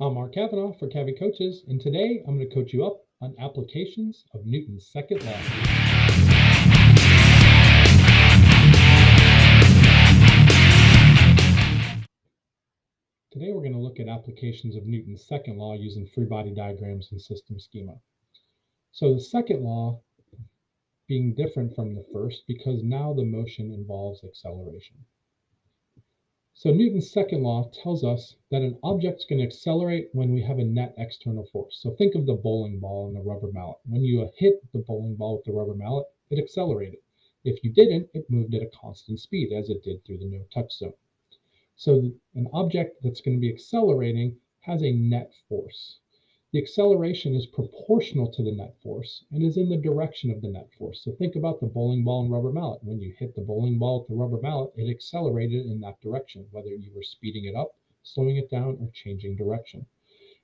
I'm Mark Kavanaugh for Cavi Coaches, and today I'm going to coach you up on applications of Newton's second law. Today we're going to look at applications of Newton's second law using free body diagrams and system schema. So the second law being different from the first because now the motion involves acceleration. So Newton's second law tells us that an object's going to accelerate when we have a net external force. So think of the bowling ball and the rubber mallet. When you hit the bowling ball with the rubber mallet, it accelerated. If you didn't, it moved at a constant speed as it did through the no touch zone. So an object that's going to be accelerating has a net force. The acceleration is proportional to the net force and is in the direction of the net force. So think about the bowling ball and rubber mallet. When you hit the bowling ball with the rubber mallet, it accelerated in that direction, whether you were speeding it up, slowing it down, or changing direction.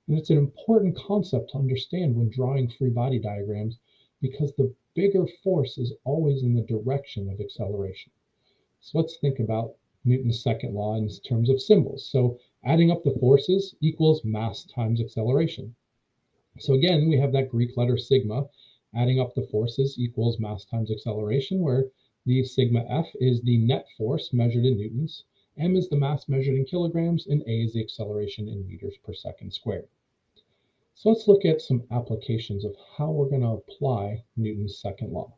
And it's an important concept to understand when drawing free body diagrams because the bigger force is always in the direction of acceleration. So let's think about Newton's second law in terms of symbols. So adding up the forces equals mass times acceleration. So again, we have that Greek letter sigma. Adding up the forces equals mass times acceleration, where the sigma F is the net force measured in newtons, m is the mass measured in kilograms, and a is the acceleration in meters per second squared. So let's look at some applications of how we're going to apply Newton's second law.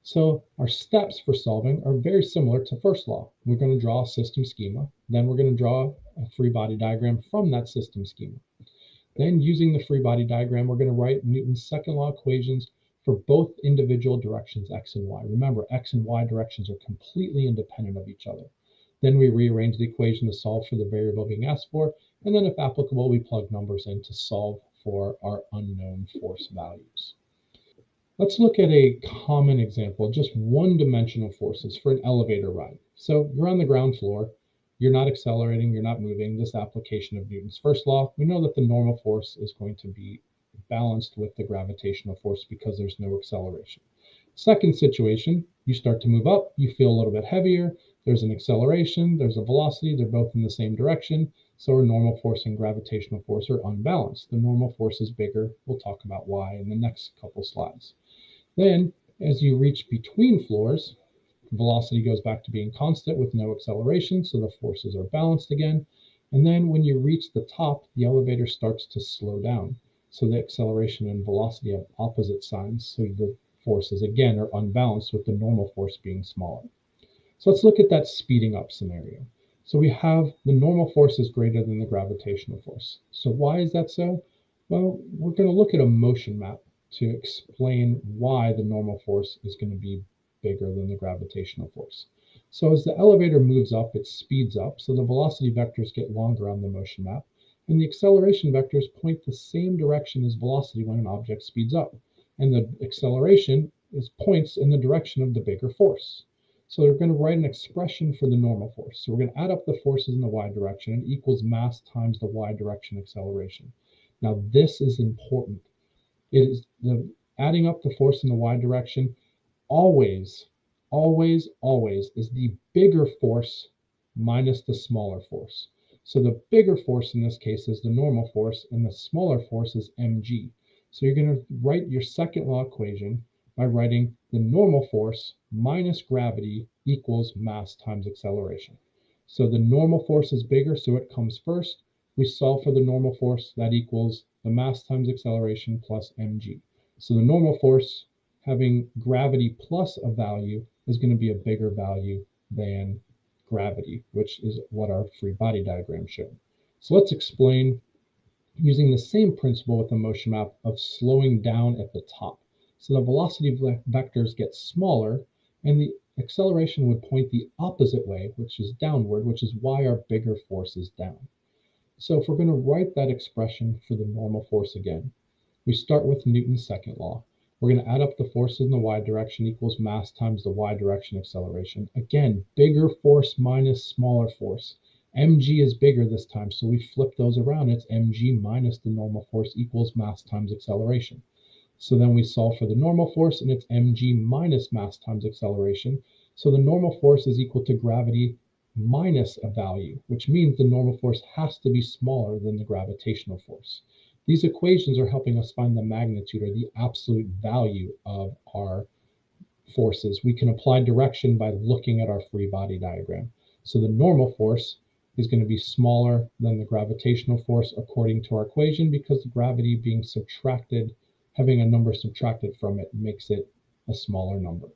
So our steps for solving are very similar to first law. We're going to draw a system schema, then we're going to draw a free body diagram from that system schema. Then using the free body diagram, we're going to write Newton's second law equations for both individual directions, x and y. Remember, x and y directions are completely independent of each other. Then we rearrange the equation to solve for the variable being asked for, and then if applicable, we plug numbers in to solve for our unknown force values. Let's look at a common example, just one-dimensional forces for an elevator ride. So you're on the ground floor, you're not accelerating, you're not moving. This application of Newton's first law, we know that the normal force is going to be balanced with the gravitational force because there's no acceleration. Second situation, you start to move up, you feel a little bit heavier, there's an acceleration, there's a velocity, they're both in the same direction. So our normal force and gravitational force are unbalanced. The normal force is bigger. We'll talk about why in the next couple slides. Then, as you reach between floors, velocity goes back to being constant with no acceleration, so the forces are balanced again. And then when you reach the top, the elevator starts to slow down. So the acceleration and velocity have opposite signs, so the forces again are unbalanced with the normal force being smaller. So let's look at that speeding up scenario. So we have the normal force is greater than the gravitational force. So why is that so? Well, we're going to look at a motion map to explain why the normal force is going to be bigger than the gravitational force. So as the elevator moves up, it speeds up, so the velocity vectors get longer on the motion map, and the acceleration vectors point the same direction as velocity when an object speeds up, and the acceleration points in the direction of the bigger force. So we're going to write an expression for the normal force. So we're going to add up the forces in the y direction and equals mass times the y direction acceleration. Now this is important. It is the adding up the force in the y direction always, always, always is the bigger force minus the smaller force. So the bigger force in this case is the normal force, and the smaller force is mg. So you're going to write your second law equation by writing the normal force minus gravity equals mass times acceleration. So the normal force is bigger, so it comes first. We solve for the normal force, that equals the mass times acceleration plus mg. So the normal force having gravity plus a value is going to be a bigger value than gravity, which is what our free body diagram showed. So let's explain using the same principle with the motion map of slowing down at the top. So the velocity vectors get smaller and the acceleration would point the opposite way, which is downward, which is why our bigger force is down. So if we're going to write that expression for the normal force again, we start with Newton's second law. We're going to add up the forces in the y direction equals mass times the y direction acceleration. Again, bigger force minus smaller force. mg is bigger this time, so we flip those around. It's mg minus the normal force equals mass times acceleration. So then we solve for the normal force, and it's mg minus mass times acceleration. So the normal force is equal to gravity minus a value, which means the normal force has to be smaller than the gravitational force. These equations are helping us find the magnitude or the absolute value of our forces. We can apply direction by looking at our free body diagram. So the normal force is going to be smaller than the gravitational force according to our equation, because the gravity being subtracted, having a number subtracted from it, makes it a smaller number.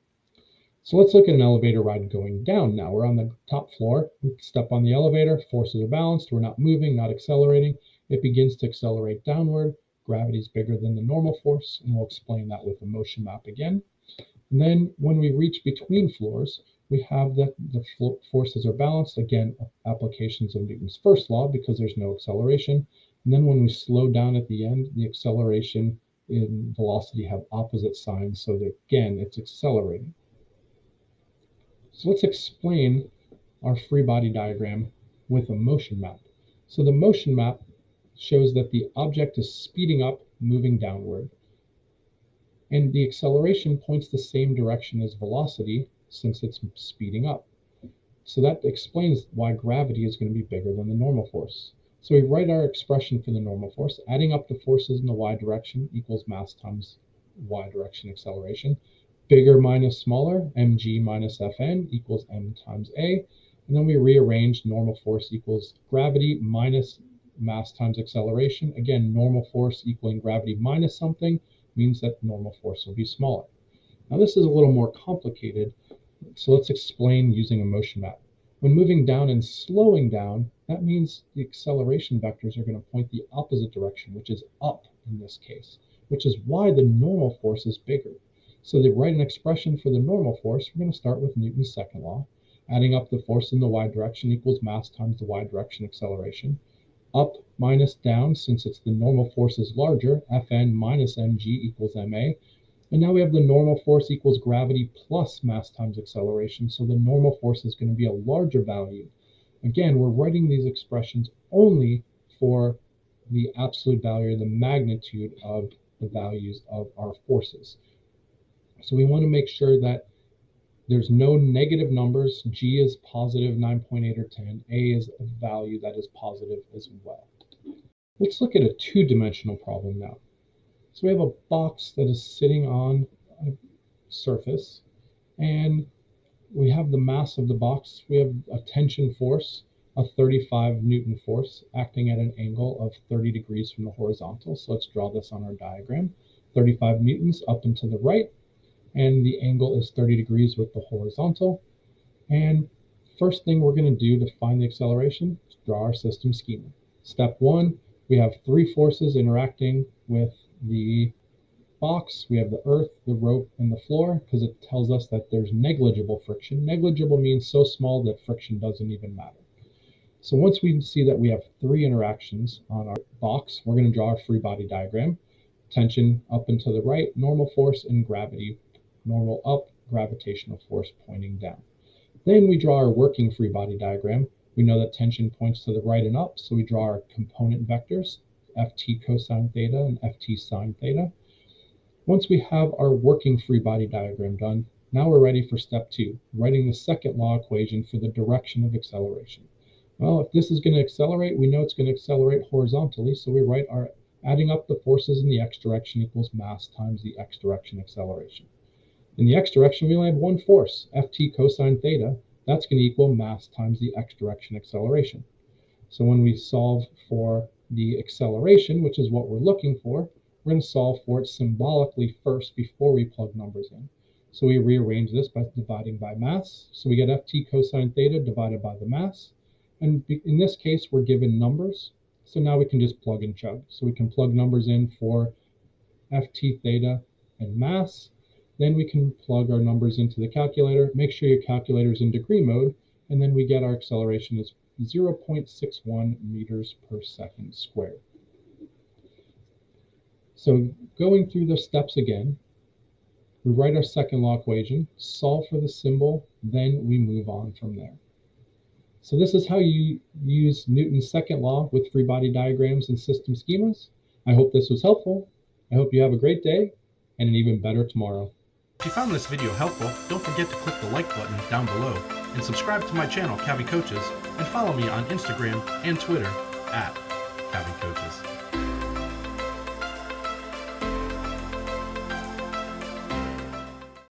So let's look at an elevator ride going down now. We're on the top floor. We step on the elevator, forces are balanced, we're not moving, not accelerating. It begins to accelerate downward. Gravity is bigger than the normal force, and we'll explain that with the motion map again. And then when we reach between floors, we have that the forces are balanced. Again, applications of Newton's first law, because there's no acceleration. And then when we slow down at the end, the acceleration and velocity have opposite signs, so that again, it's accelerating. So let's explain our free body diagram with a motion map. So the motion map shows that the object is speeding up, moving downward. And the acceleration points the same direction as velocity, since it's speeding up. So that explains why gravity is going to be bigger than the normal force. So we write our expression for the normal force. Adding up the forces in the y direction equals mass times y direction acceleration. Bigger minus smaller, mg minus fn equals m times a. And then we rearrange normal force equals gravity minus mass times acceleration. Again, normal force equaling gravity minus something means that normal force will be smaller. Now this is a little more complicated, so let's explain using a motion map. When moving down and slowing down, that means the acceleration vectors are going to point the opposite direction, which is up in this case, which is why the normal force is bigger. So to write an expression for the normal force, we're going to start with Newton's second law. Adding up the force in the y direction equals mass times the y direction acceleration. Up minus down, since it's the normal force is larger, Fn minus mg equals ma. And now we have the normal force equals gravity plus mass times acceleration. So the normal force is going to be a larger value. Again, we're writing these expressions only for the absolute value or the magnitude of the values of our forces. So we want to make sure that there's no negative numbers. G is positive 9.8 or 10. A is a value that is positive as well. Let's look at a two-dimensional problem now. So we have a box that is sitting on a surface, and we have the mass of the box. We have a tension force, a 35 Newton force, acting at an angle of 30 degrees from the horizontal. So let's draw this on our diagram. 35 newtons up and to the right, and the angle is 30 degrees with the horizontal. And first thing we're going to do to find the acceleration is draw our system schema. Step one, we have three forces interacting with the box. We have the earth, the rope, and the floor, because it tells us that there's negligible friction. Negligible means so small that friction doesn't even matter. So once we see that we have three interactions on our box, we're going to draw our free body diagram. Tension up and to the right, normal force, and gravity. Normal up, gravitational force pointing down. Then we draw our working free body diagram. We know that tension points to the right and up, so we draw our component vectors, Ft cosine theta and Ft sine theta. Once we have our working free body diagram done, now we're ready for step two, writing the second law equation for the direction of acceleration. Well, if this is going to accelerate, we know it's going to accelerate horizontally, so we write our adding up the forces in the x direction equals mass times the x direction acceleration. In the x direction, we only have one force, Ft cosine theta. That's going to equal mass times the x direction acceleration. So when we solve for the acceleration, which is what we're looking for, we're going to solve for it symbolically first before we plug numbers in. So we rearrange this by dividing by mass. So we get Ft cosine theta divided by the mass. And in this case, we're given numbers. So now we can just plug and chug. So we can plug numbers in for Ft theta and mass. Then we can plug our numbers into the calculator. Make sure your calculator is in degree mode, and then we get our acceleration is 0.61 meters per second squared. So going through the steps again, we write our second law equation, solve for the symbol, then we move on from there. So this is how you use Newton's second law with free body diagrams and system schemas. I hope this was helpful. I hope you have a great day and an even better tomorrow. If you found this video helpful, don't forget to click the like button down below. and subscribe to my channel, Cavi Coaches, and follow me on Instagram and Twitter at Cavi Coaches.